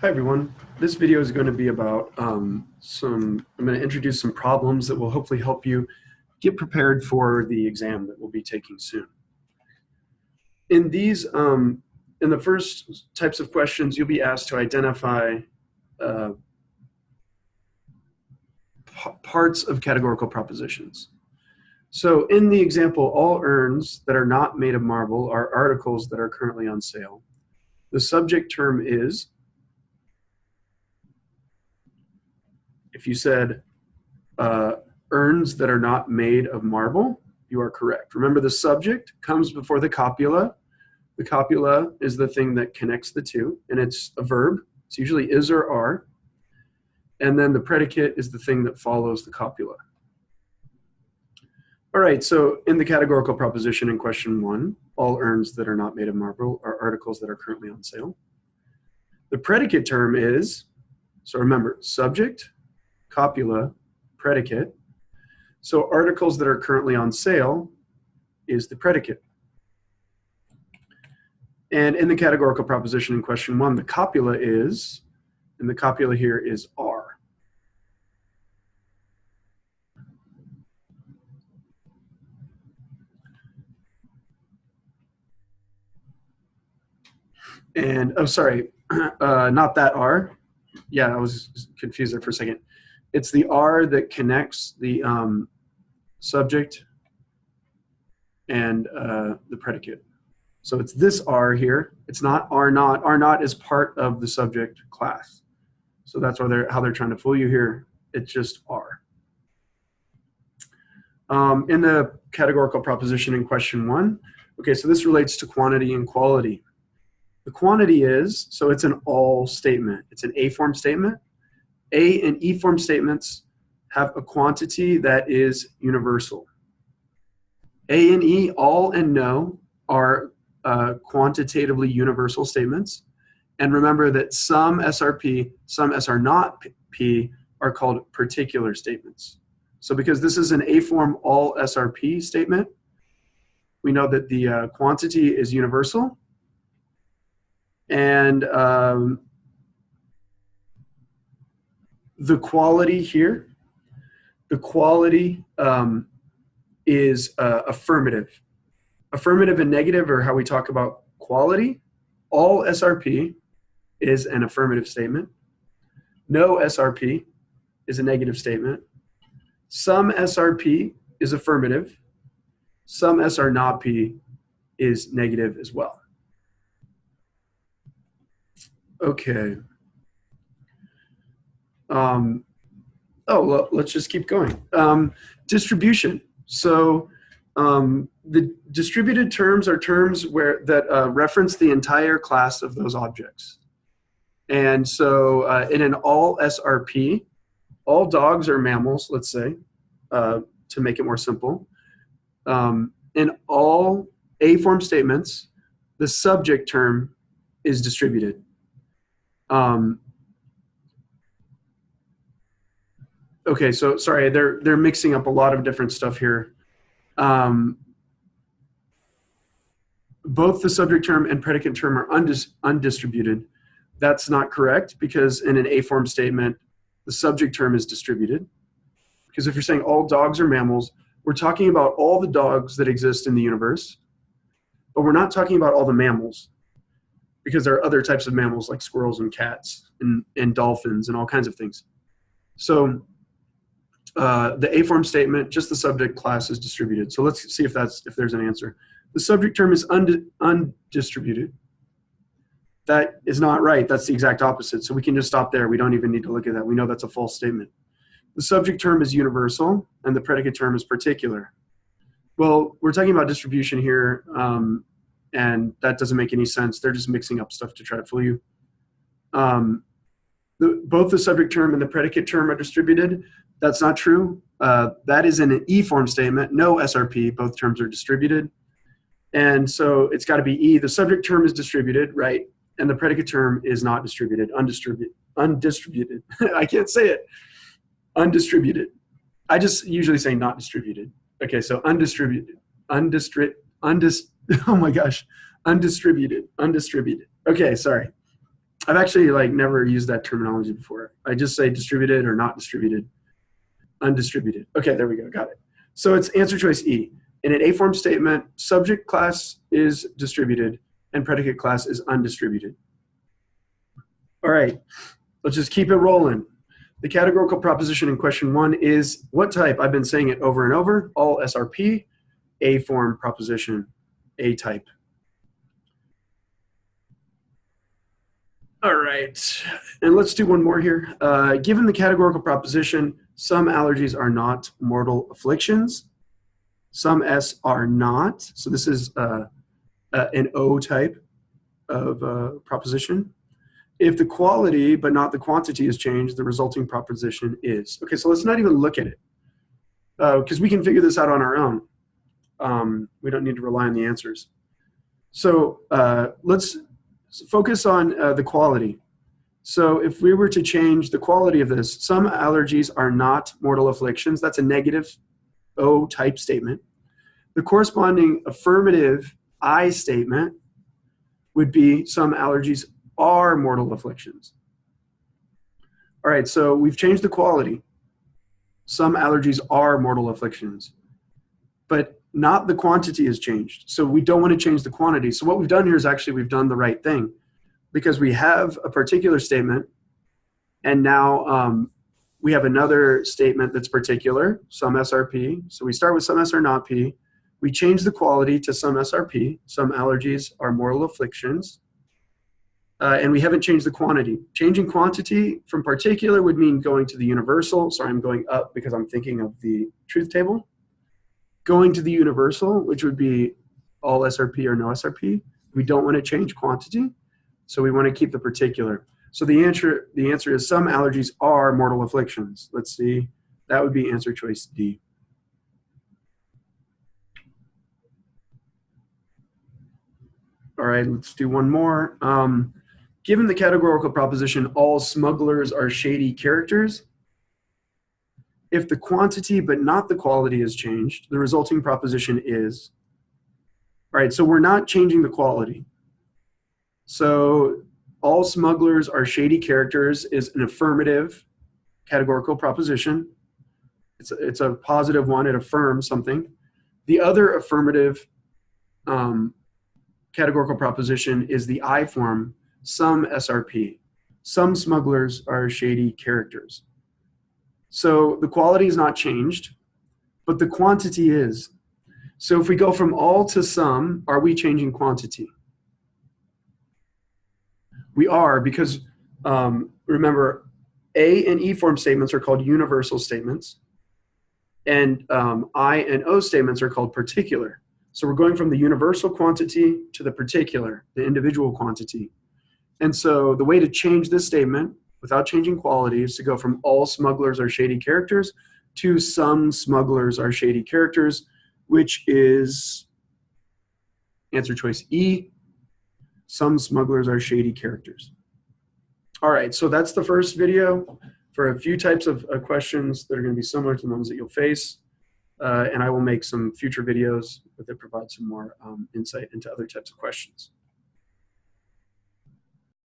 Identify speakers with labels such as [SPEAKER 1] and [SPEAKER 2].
[SPEAKER 1] Hi everyone. This video is going to be about I'm going to introduce some problems that will hopefully help you get prepared for the exam that we'll be taking soon. In these, in the first types of questions, you'll be asked to identify parts of categorical propositions. So in the example, all urns that are not made of marble are articles that are currently on sale. The subject term is, if you said urns that are not made of marble, you are correct. Remember, the subject comes before the copula. The copula is the thing that connects the two, and it's a verb. It's usually is or are. And then the predicate is the thing that follows the copula. All right, so in the categorical proposition in question 1, all urns that are not made of marble are articles that are currently on sale. The predicate term is, so remember, subject, copula, predicate. So articles that are currently on sale is the predicate. And in the categorical proposition in question 1, the copula is, and the copula here is are. And, oh, sorry, not that are. Yeah, I was confused there for a second. It's the are that connects the subject and the predicate. So it's this are here. It's not are not. Are not is part of the subject class. So that's why how they're trying to fool you here. It's just are. In the categorical proposition in question 1, okay, so this relates to quantity and quality. The quantity is, so it's an all statement. It's an A-form statement. A and E-form statements have a quantity that is universal. A and E, all and no, are quantitatively universal statements. And remember that some SRP, some SR not P are called particular statements. So because this is an A-form all SRP statement, we know that the quantity is universal. And the quality here, the quality is affirmative. Affirmative and negative are how we talk about quality. All SRP is an affirmative statement. No SRP is a negative statement. Some SRP is affirmative. Some SR not P is negative as well. Okay. Well, let's just keep going. Distribution. So the distributed terms are terms that reference the entire class of those objects. And so in an all SRP, all dogs are mammals, let's say, to make it more simple. In all A-form statements, the subject term is distributed. Okay, so sorry, they're mixing up a lot of different stuff here. Both the subject term and predicate term are undistributed. That's not correct, because in an A-form statement, the subject term is distributed. Because if you're saying all dogs are mammals, we're talking about all the dogs that exist in the universe, but we're not talking about all the mammals, because there are other types of mammals like squirrels and cats and dolphins and all kinds of things. So the A-form statement, just the subject class is distributed. So let's see if there's an answer. The subject term is undistributed. That is not right. That's the exact opposite. So we can just stop there. We don't even need to look at that. We know that's a false statement. The subject term is universal and the predicate term is particular. Well, we're talking about distribution here, and that doesn't make any sense. They're just mixing up stuff to try to fool you. Both the subject term and the predicate term are distributed. That's not true. That is in an E-form statement. No SRP. Both terms are distributed. And so it's got to be E. The subject term is distributed, right? And the predicate term is not distributed, undistributed. I can't say it. Undistributed. I just usually say not distributed. Okay, so undistributed. Oh my gosh. Undistributed. Okay, sorry. I've actually like never used that terminology before. I just say distributed or not distributed, undistributed. Okay, there we go, got it. So it's answer choice E. In an A-form statement, subject class is distributed and predicate class is undistributed. All right, let's just keep it rolling. The categorical proposition in question 1 is what type? I've been saying it over and over, all SRP, A-form proposition, A type. All right, and let's do one more here. Given the categorical proposition, some allergies are not mortal afflictions. Some S are not. So this is an O type of proposition. If the quality but not the quantity is changed, the resulting proposition is. Okay, so let's not even look at it because we can figure this out on our own. We don't need to rely on the answers. So let's focus on the quality. So if we were to change the quality of this, some allergies are not mortal afflictions. That's a negative O type statement. The corresponding affirmative I statement would be some allergies are mortal afflictions. All right, so we've changed the quality. Some allergies are mortal afflictions, but not the quantity has changed. So we don't want to change the quantity. So what we've done here is actually we've done the right thing because we have a particular statement and now we have another statement that's particular, some SRP. So we start with some S or not P. We change the quality to some SRP. Some allergies are mortal afflictions. And we haven't changed the quantity. Changing quantity from particular would mean going to the universal. Sorry, I'm going up because I'm thinking of the truth table. Going to the universal, which would be all SRP or no SRP. We don't want to change quantity, so we want to keep the particular. So the answer is some allergies are mortal afflictions. Let's see. That would be answer choice D. All right, let's do one more. Given the categorical proposition, all smugglers are shady characters. If the quantity but not the quality is changed, the resulting proposition is. All right, so we're not changing the quality. So all smugglers are shady characters is an affirmative categorical proposition. It's a positive one. It affirms something. The other affirmative categorical proposition is the I form, some SRP. Some smugglers are shady characters. So the quality is not changed, but the quantity is. So if we go from all to some, are we changing quantity? We are, because remember, A and E form statements are called universal statements, and I and O statements are called particular. So we're going from the universal quantity to the particular, the individual quantity. And so the way to change this statement without changing quality is to go from all smugglers are shady characters to some smugglers are shady characters, which is answer choice E. Some smugglers are shady characters. All right, so that's the first video for a few types of questions that are going to be similar to the ones that you'll face. And I will make some future videos that provide some more insight into other types of questions.